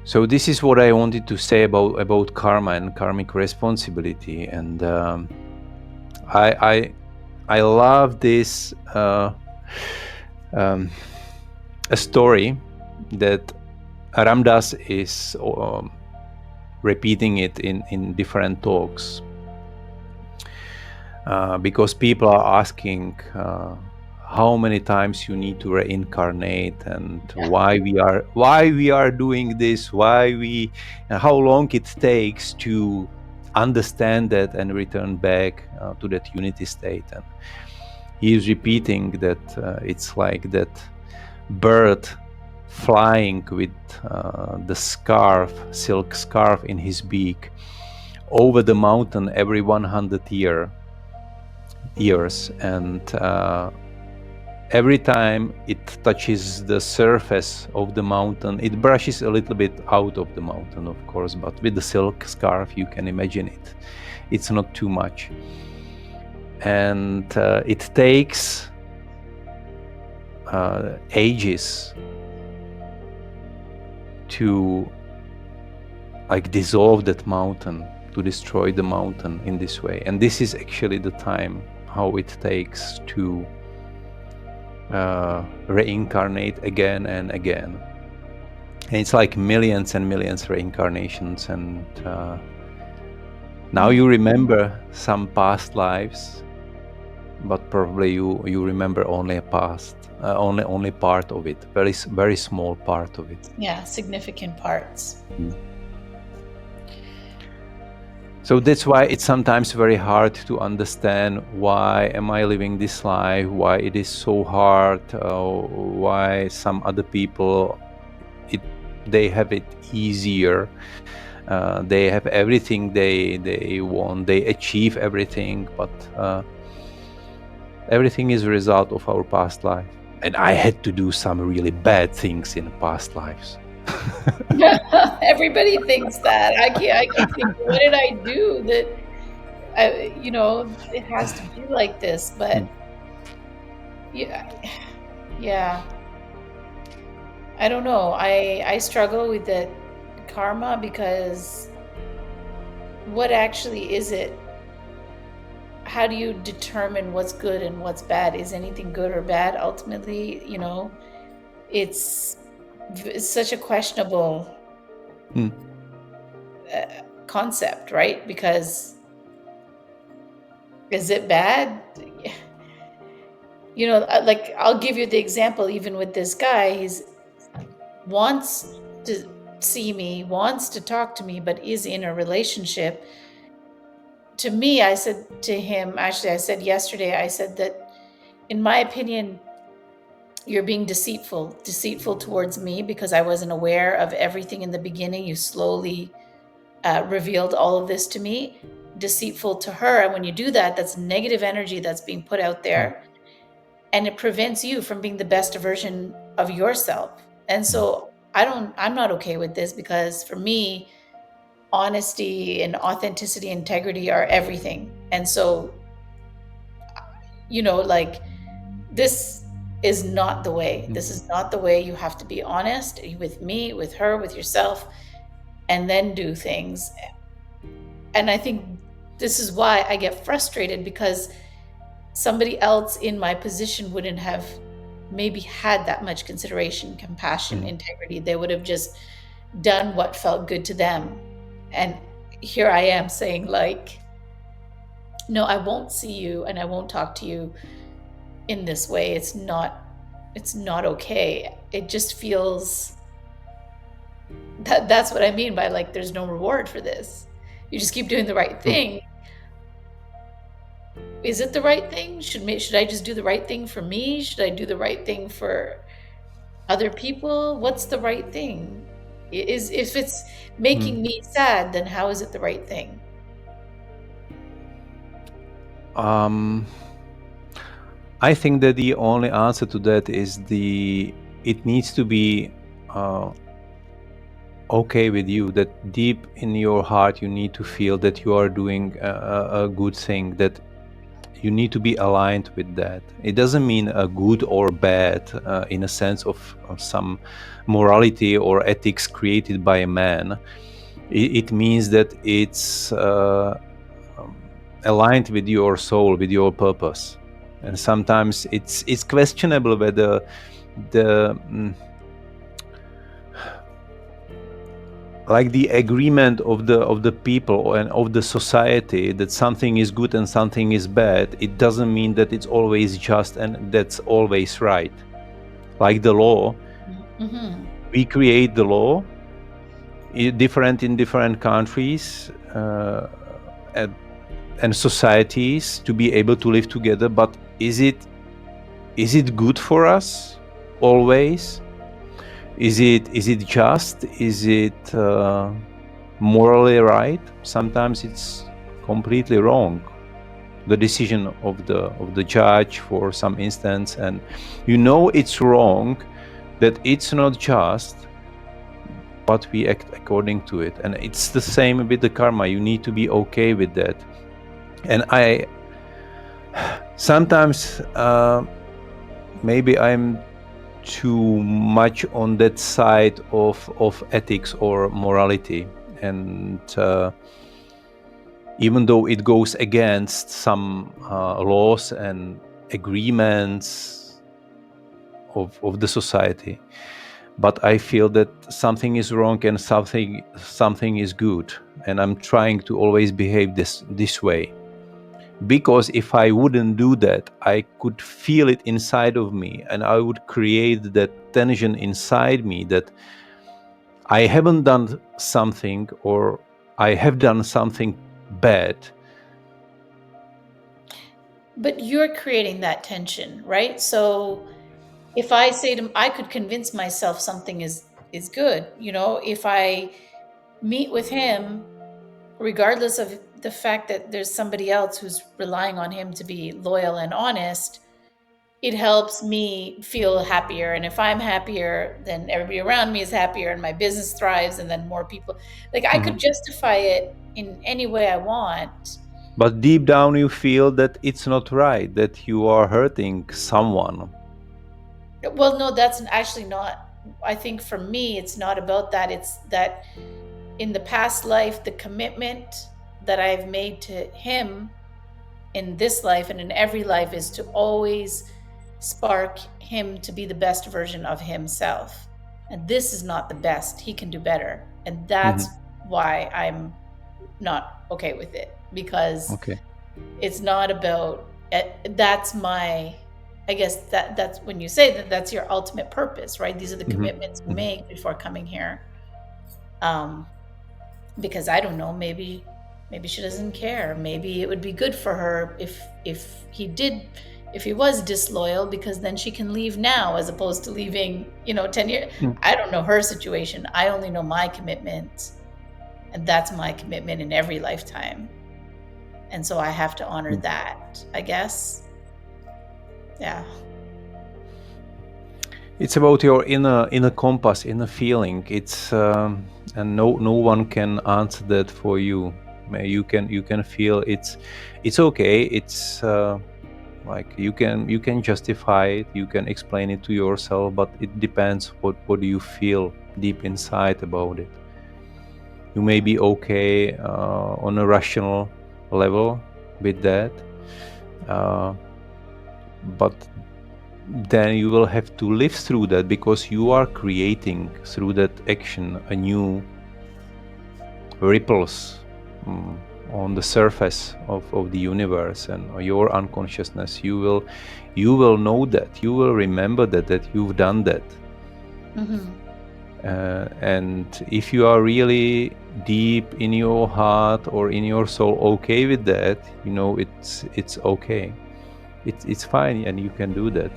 So this is what I wanted to say about karma and karmic responsibility. And I love this a story that Ramdas is repeating it in different talks, because people are asking how many times you need to reincarnate, and why we are doing this, and how long it takes to understand that and return back to that unity state. And he is repeating that it's like that bird flying with the silk scarf in his beak over the mountain every 100 years, and every time it touches the surface of the mountain, it brushes a little bit out of the mountain, of course, but with the silk scarf, you can imagine it. It's not too much. And it takes ages to dissolve that mountain, to destroy the mountain in this way. And this is actually the time how it takes to reincarnate again and again. And it's like millions and millions reincarnations. And now you remember some past lives, but probably you remember only a past, only part of it, very small part of it. Yeah, significant parts. So that's why it's sometimes very hard to understand why am I living this life, why it is so hard, why some other people they have it easier, they have everything they want, they achieve everything, but everything is a result of our past life. And I had to do some really bad things in past lives. Everybody thinks that. I keep thinking, what did I do that it has to be like this? But yeah, I don't know. I struggle with the karma, because what actually is it? How do you determine what's good and what's bad? Is anything good or bad? Ultimately, it's such a questionable concept, right? Because is it bad? Like, I'll give you the example. Even with this guy, he's wants to see me, wants to talk to me, but is in a relationship. To me, I said to him, actually, I said yesterday, I said that, in my opinion, you're being deceitful towards me, because I wasn't aware of everything in the beginning. You slowly revealed all of this to me. Deceitful to her. And when you do that, that's negative energy that's being put out there. And it prevents you from being the best version of yourself. And so I'm not okay with this, because for me, honesty and authenticity, integrity are everything. And so, like, this is not the way. This is not the way. You have to be honest with me, with her, with yourself, and then do things. And I think this is why I get frustrated, because somebody else in my position wouldn't have maybe had that much consideration, compassion, integrity. They would have just done what felt good to them. And here I am saying, like, no, I won't see you and I won't talk to you in this way. It's not okay. It just feels that's what I mean by, like, there's no reward for this. You just keep doing the right thing. Is it the right thing? Should I just do the right thing for me? Should I do the right thing for other people? What's the right thing? If it's making me sad, then how is it the right thing? I think that the only answer to that is it needs to be okay with you, that deep in your heart you need to feel that you are doing a good thing, that you need to be aligned with that. It doesn't mean a good or bad in a sense of some morality or ethics created by a man. It means that it's aligned with your soul, with your purpose. And sometimes it's questionable whether the like the agreement of the people and of the society that something is good and something is bad. It doesn't mean that it's always just and that's always right. Like the law, we create the law, different in different countries and societies to be able to live together. But is it good for us always? Is it just? Is it morally right? Sometimes it's completely wrong. The decision of the judge, for some instance, and it's wrong, that it's not just, but we act according to it. And it's the same with the karma. You need to be okay with that. And I sometimes maybe I'm too much on that side of ethics or morality, and even though it goes against some laws and agreements of the society, but I feel that something is wrong and something is good, and I'm trying to always behave this way. Because if I wouldn't do that, I could feel it inside of me, and I would create that tension inside me that I haven't done something, or I have done something bad. But you're creating that tension, right? So if I say to I could convince myself something is good, if I meet with him, regardless of the fact that there's somebody else who's relying on him to be loyal and honest, it helps me feel happier. And if I'm happier, then everybody around me is happier and my business thrives, and then more people. Like, I could Mhm. justify it in any way I want. But deep down, you feel that it's not right, that you are hurting someone. Well, no, that's actually not. I think for me, it's not about that. It's that in the past life, the commitment that I've made to him in this life and in every life is to always spark him to be the best version of himself. And this is not the best. He can do better. And that's Mhm. why I'm not okay with it, because Okay. it's not about that's my, I guess that's when you say that that's your ultimate purpose, right? These are the Mhm. commitments you Mhm. make before coming here. Um, because I don't know, maybe she doesn't care. Maybe it would be good for her if he was disloyal, because then she can leave now as opposed to leaving, 10 years. Mm. I don't know her situation. I only know my commitment, and that's my commitment in every lifetime. And so I have to honor Mm. that, I guess. Yeah. It's about your inner compass, inner feeling. It's and no one can answer that for you. You can feel it's okay. It's like you can justify it, you can explain it to yourself, but it depends what do you feel deep inside about it. You may be okay on a rational level with that, uh, but then you will have to live through that, because you are creating through that action a new ripples on the surface of the universe and your unconsciousness. You will know that, you will remember that you've done that. Mm-hmm. And if you are really deep in your heart or in your soul okay with that, it's okay. It's fine, and you can do that.